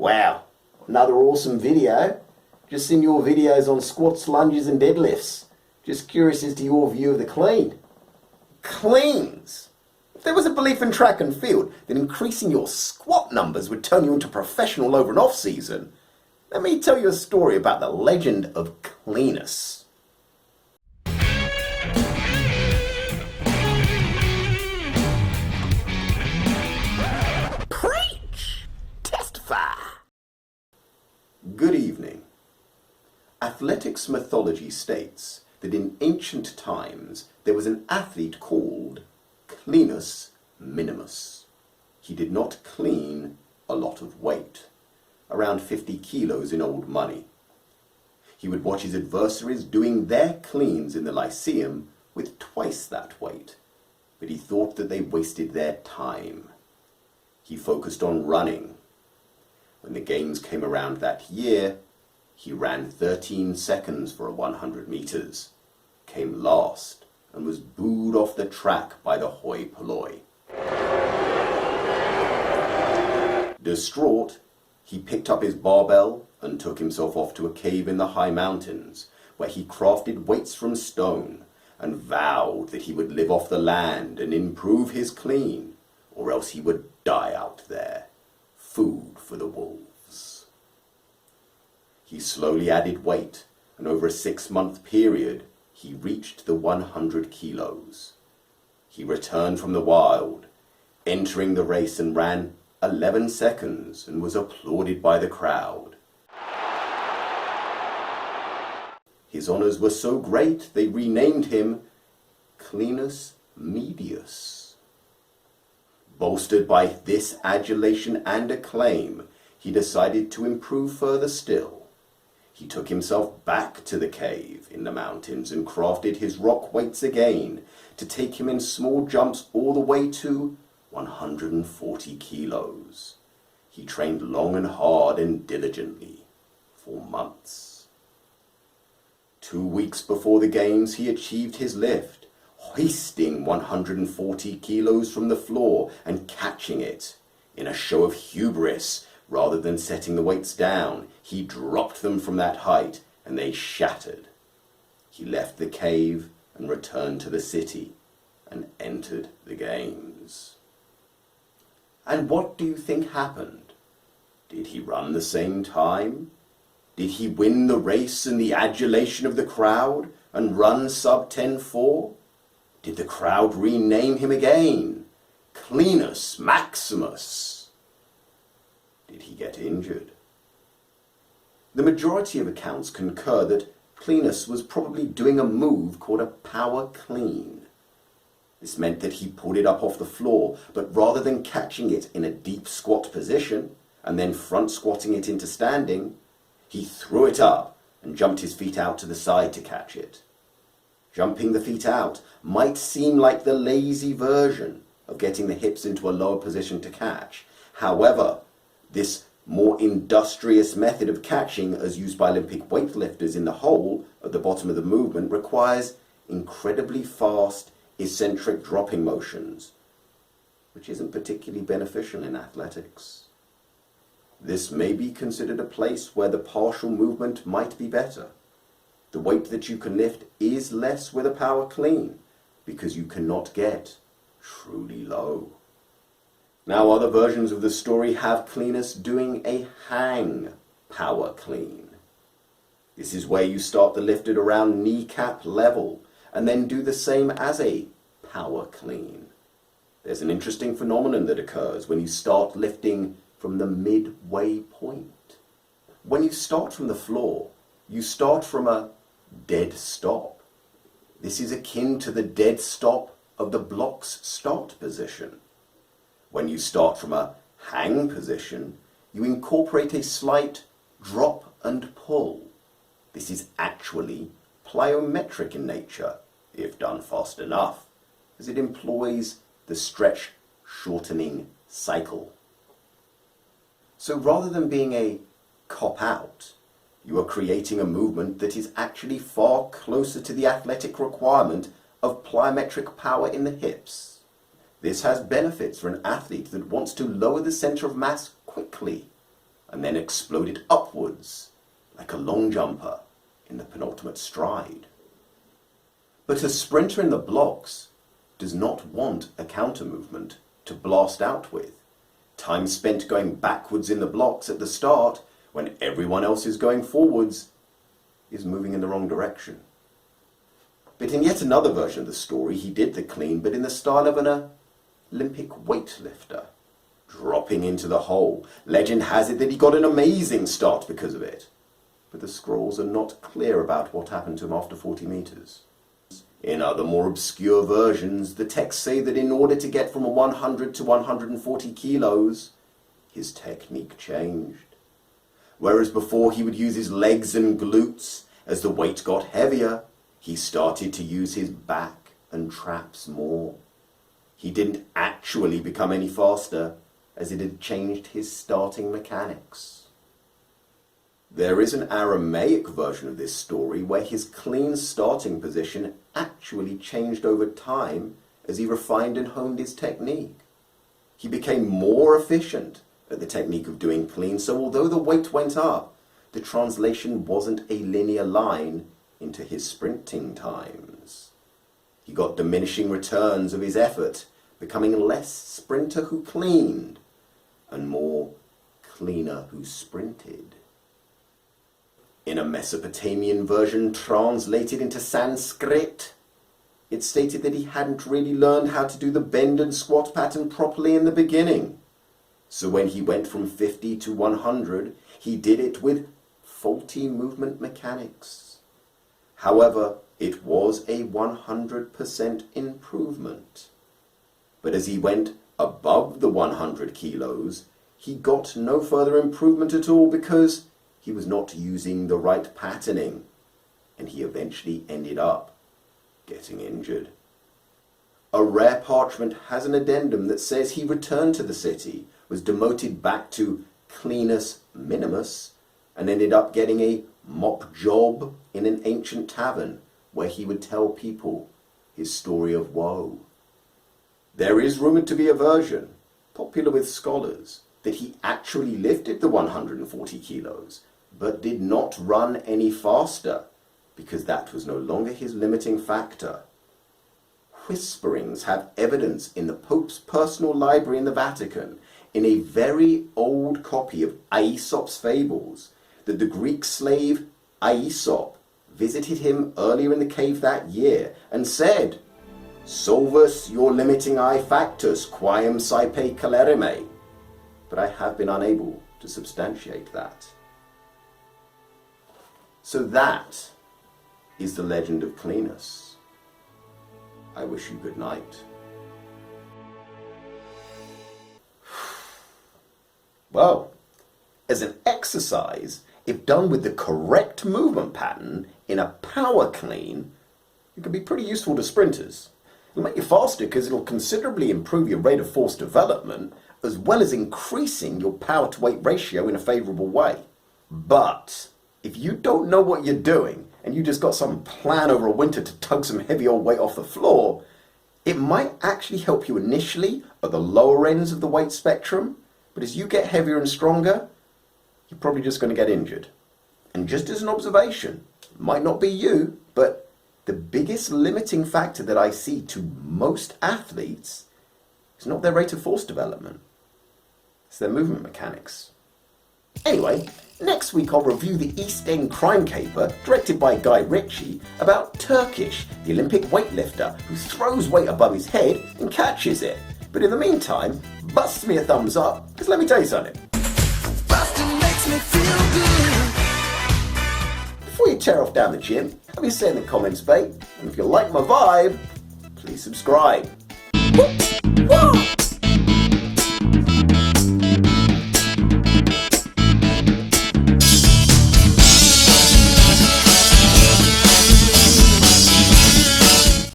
Wow, another awesome video. Just seen your videos on squats, lunges and deadlifts. Just curious as to your view of the clean. Cleans? If there was a belief in track and field that increasing your squat numbers would turn you into a professional over an off-season, let me tell you a story about the legend of cleanness. Preach! Testify! Good evening. Athletics mythology states that in ancient times there was an athlete called Cleanus Minimus. He did not clean a lot of weight, around 50 kilos in old money. He would watch his adversaries doing their cleans in the Lyceum with twice that weight, but he thought that they wasted their time. He focused on running. When the games came around that year, he ran 13 seconds for a 100 meters, came last, and was booed off the track by the hoi polloi. Distraught, he picked up his barbell and took himself off to a cave in the high mountains, where he crafted weights from stone and vowed that he would live off the land and improve his clean, or else he would die out there, food for the wolves. He slowly added weight, and over a 6-month period, he reached the 100 kilos. He returned from the wild, entering the race and ran 11 seconds and was applauded by the crowd. His honors were so great they renamed him Cleanus Medius. Bolstered by this adulation and acclaim, he decided to improve further still. He took himself back to the cave in the mountains and crafted his rock weights again to take him in small jumps all the way to 140 kilos. He trained long and hard and diligently for months. 2 weeks before the games, he achieved his lift, hoisting 140 kilos from the floor and catching it. In a show of hubris, rather than setting the weights down, he dropped them from that height and they shattered. He left the cave and returned to the city and entered the games. And what do you think happened? Did he run the same time? Did he win the race and the adulation of the crowd and run sub 10.4? Did the crowd rename him again? Cleanus Maximus? Did he get injured? The majority of accounts concur that Cleanus was probably doing a move called a power clean. This meant that he pulled it up off the floor, but rather than catching it in a deep squat position and then front squatting it into standing, he threw it up and jumped his feet out to the side to catch it. Jumping the feet out might seem like the lazy version of getting the hips into a lower position to catch. However, this more industrious method of catching, as used by Olympic weightlifters in the hole at the bottom of the movement, requires incredibly fast, eccentric dropping motions, which isn't particularly beneficial in athletics. This may be considered a place where the partial movement might be better. The weight that you can lift is less with a power clean, because you cannot get truly low. Now, other versions of the story have Cleanus doing a hang power clean. This is where you start the lift at around kneecap level and then do the same as a power clean. There's an interesting phenomenon that occurs when you start lifting from the midway point. When you start from the floor, you start from a dead stop. This is akin to the dead stop of the block's start position. When you start from a hang position, you incorporate a slight drop and pull. This is actually plyometric in nature, if done fast enough, as it employs the stretch shortening cycle. So rather than being a cop-out, you are creating a movement that is actually far closer to the athletic requirement of plyometric power in the hips. This has benefits for an athlete that wants to lower the center of mass quickly and then exploded upwards like a long jumper in the penultimate stride. But a sprinter in the blocks does not want a counter movement to blast out with. Time spent going backwards in the blocks at the start when everyone else is going forwards is moving in the wrong direction. But in yet another version of the story, he did the clean, but in the style of an Olympic weightlifter, dropping into the hole. Legend has it that he got an amazing start because of it, but the scrolls are not clear about what happened to him after 40 meters. In other more obscure versions, the texts say that in order to get from 100 to 140 kilos, his technique changed. Whereas before he would use his legs and glutes, as the weight got heavier, he started to use his back and traps more. He didn't actually become any faster, as it had changed his starting mechanics. There is an Aramaic version of this story where his clean starting position actually changed over time as he refined and honed his technique. He became more efficient at the technique of doing clean, so although the weight went up, the translation wasn't a linear line into his sprinting times. He got diminishing returns of his effort, becoming less sprinter who cleaned and more cleaner who sprinted. In a Mesopotamian version translated into Sanskrit, it stated that he hadn't really learned how to do the bend and squat pattern properly in the beginning. So when he went from 50 to 100, he did it with faulty movement mechanics. However, it was a 100% improvement. But as he went above the 100 kilos, he got no further improvement at all because he was not using the right patterning, and he eventually ended up getting injured. A rare parchment has an addendum that says he returned to the city, was demoted back to cleanus minimus, and ended up getting a mop job in an ancient tavern where he would tell people his story of woe. There is rumoured to be a version, popular with scholars, that he actually lifted the 140 kilos, but did not run any faster, because that was no longer his limiting factor. Whisperings have evidence in the Pope's personal library in the Vatican, in a very old copy of Aesop's Fables, that the Greek slave Essop visited him earlier in the cave that year and said, "Solvus your limiting I factus quaem saepe calerime." But I have been unable to substantiate that. So that is the legend of Cleanus. I wish you good night. Well, as an exercise, if done with the correct movement pattern in a power clean, it can be pretty useful to sprinters. It'll make you faster because it'll considerably improve your rate of force development, as well as increasing your power to weight ratio in a favourable way. But if you don't know what you're doing, and you just got some plan over a winter to tug some heavy old weight off the floor, it might actually help you initially at the lower ends of the weight spectrum, but as you get heavier and stronger, you're probably just going to get injured. And just as an observation, might not be you, but the biggest limiting factor that I see to most athletes is not their rate of force development, it's their movement mechanics. Anyway, next week I'll review the East End crime caper, directed by Guy Ritchie, about Turkish, the Olympic weightlifter who throws weight above his head and catches it. But in the meantime, bust me a thumbs up, because let me tell you something. Busting makes me feel good. Before you tear off down the gym, have your say in the comments, mate. And if you like my vibe, please subscribe. Woo!